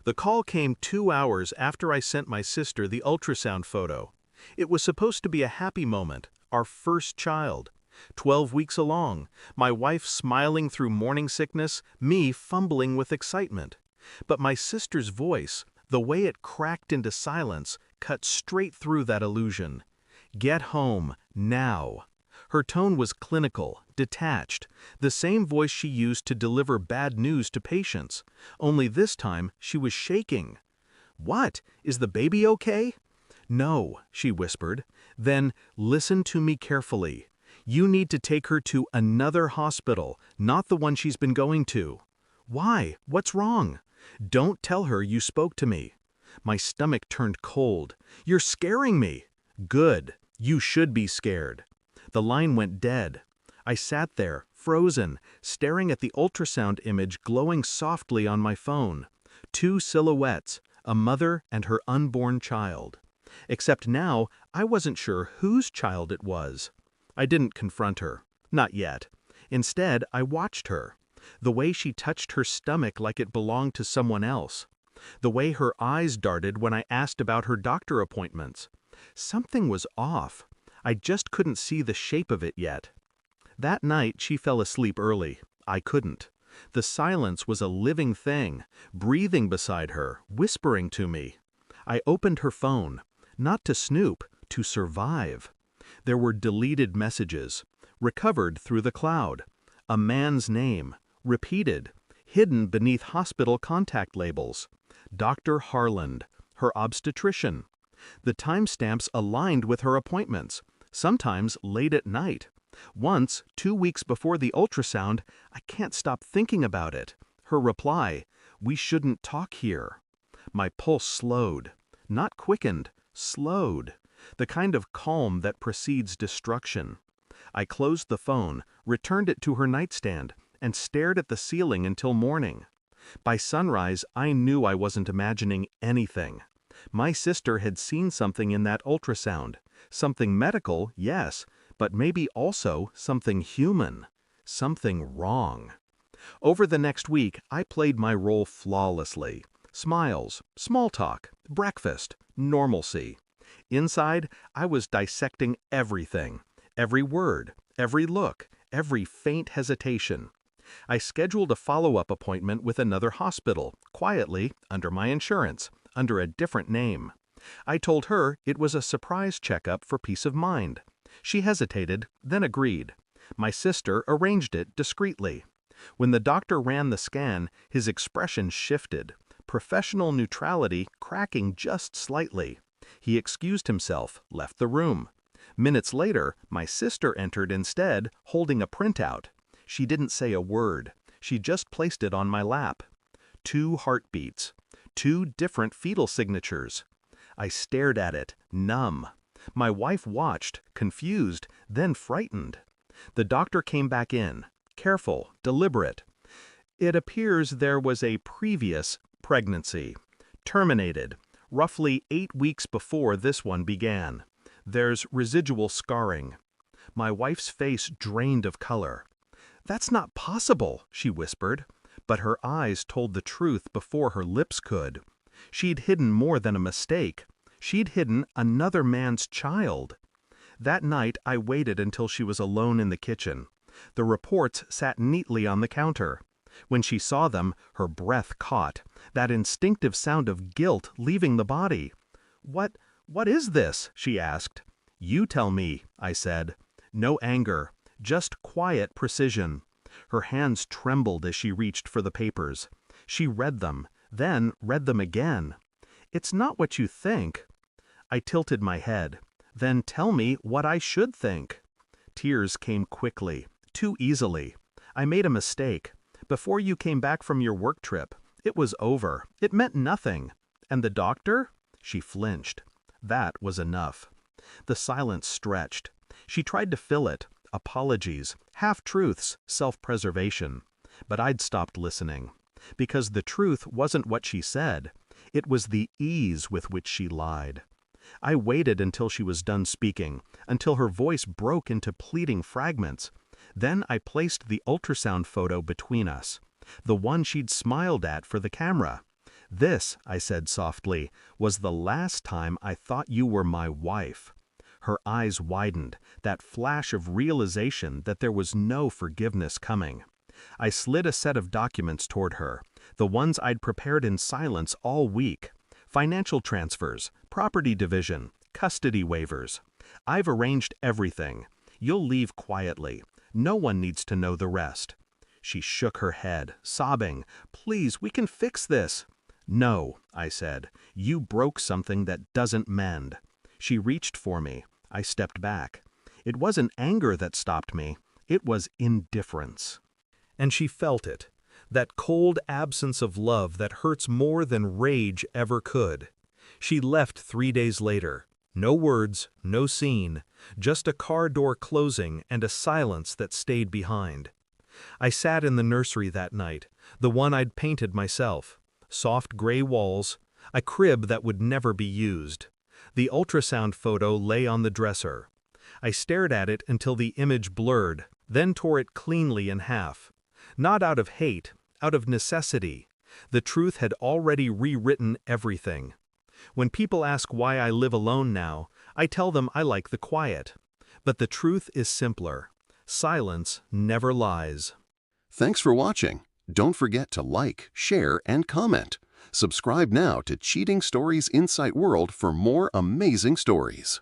The call came 2 hours after I sent my sister the ultrasound photo. It was supposed to be a happy moment, our first child. 12 weeks along, my wife smiling through morning sickness, me fumbling with excitement. But my sister's voice, the way it cracked into silence, cut straight through that illusion. Get home, now. Her tone was clinical, detached, the same voice she used to deliver bad news to patients, only this time she was shaking. "What? Is the baby okay?" "No," she whispered. "Then listen to me carefully. You need to take her to another hospital, not the one she's been going to." "Why? What's wrong?" "Don't tell her you spoke to me." My stomach turned cold. "You're scaring me." "Good. You should be scared." The line went dead. I sat there, frozen, staring at the ultrasound image glowing softly on my phone. Two silhouettes, a mother and her unborn child. Except now, I wasn't sure whose child it was. I didn't confront her. Not yet. Instead, I watched her. The way she touched her stomach like it belonged to someone else. The way her eyes darted when I asked about her doctor appointments. Something was off. I just couldn't see the shape of it yet. That night, she fell asleep early. I couldn't. The silence was a living thing, breathing beside her, whispering to me. I opened her phone, not to snoop, to survive. There were deleted messages, recovered through the cloud. A man's name, repeated, hidden beneath hospital contact labels. Dr. Harland, her obstetrician. The timestamps aligned with her appointments, sometimes late at night. Once, 2 weeks before the ultrasound, I can't stop thinking about it. Her reply, "We shouldn't talk here." My pulse slowed. Not quickened, slowed. The kind of calm that precedes destruction. I closed the phone, returned it to her nightstand, and stared at the ceiling until morning. By sunrise, I knew I wasn't imagining anything. My sister had seen something in that ultrasound. Something medical, yes, but maybe also something human. Something wrong. Over the next week, I played my role flawlessly. Smiles, small talk, breakfast, normalcy. Inside, I was dissecting everything. Every word, every look, every faint hesitation. I scheduled a follow-up appointment with another hospital, quietly, under my insurance, under a different name. I told her it was a surprise checkup for peace of mind. She hesitated, then agreed. My sister arranged it discreetly. When the doctor ran the scan, his expression shifted, professional neutrality cracking just slightly. He excused himself, left the room. Minutes later, my sister entered instead, holding a printout. She didn't say a word. She just placed it on my lap. 2 heartbeats. 2 different fetal signatures. I stared at it, numb. My wife watched, confused, then frightened. The doctor came back in, careful, deliberate. "It appears there was a previous pregnancy. Terminated, roughly 8 weeks before this one began. There's residual scarring." My wife's face drained of color. "That's not possible," she whispered, but her eyes told the truth before her lips could. She'd hidden more than a mistake. She'd hidden another man's child. That night, I waited until she was alone in the kitchen. The reports sat neatly on the counter. When she saw them, her breath caught, that instinctive sound of guilt leaving the body. What is this?" she asked. "You tell me," I said. No anger, just quiet precision. Her hands trembled as she reached for the papers. She read them, then read them again. "It's not what you think." I tilted my head. "Then tell me what I should think." Tears came quickly, too easily. "I made a mistake. Before you came back from your work trip, it was over. It meant nothing. And the doctor?" She flinched. That was enough. The silence stretched. She tried to fill it. Apologies, half-truths, self-preservation. But I'd stopped listening. Because the truth wasn't what she said. It was the ease with which she lied. I waited until she was done speaking, until her voice broke into pleading fragments. Then I placed the ultrasound photo between us, the one she'd smiled at for the camera. "This," I said softly, "was the last time I thought you were my wife." Her eyes widened, that flash of realization that there was no forgiveness coming. I slid a set of documents toward her, the ones I'd prepared in silence all week. Financial transfers, property division, custody waivers. "I've arranged everything. You'll leave quietly. No one needs to know the rest." She shook her head, sobbing, "Please, we can fix this." "No," I said, "you broke something that doesn't mend." She reached for me. I stepped back. It wasn't anger that stopped me. It was indifference. And she felt it, that cold absence of love that hurts more than rage ever could. She left 3 days later. No words, no scene, just a car door closing and a silence that stayed behind. I sat in the nursery that night, the one I'd painted myself. Soft gray walls, a crib that would never be used. The ultrasound photo lay on the dresser. I stared at it until the image blurred, then tore it cleanly in half. Not out of hate, out of necessity. The truth had already rewritten everything. When people ask why I live alone now, I tell them I like the quiet. But the truth is simpler. Silence never lies. Thanks for watching. Don't forget to like, share, and comment. Subscribe now to Cheating Stories Insight World for more amazing stories.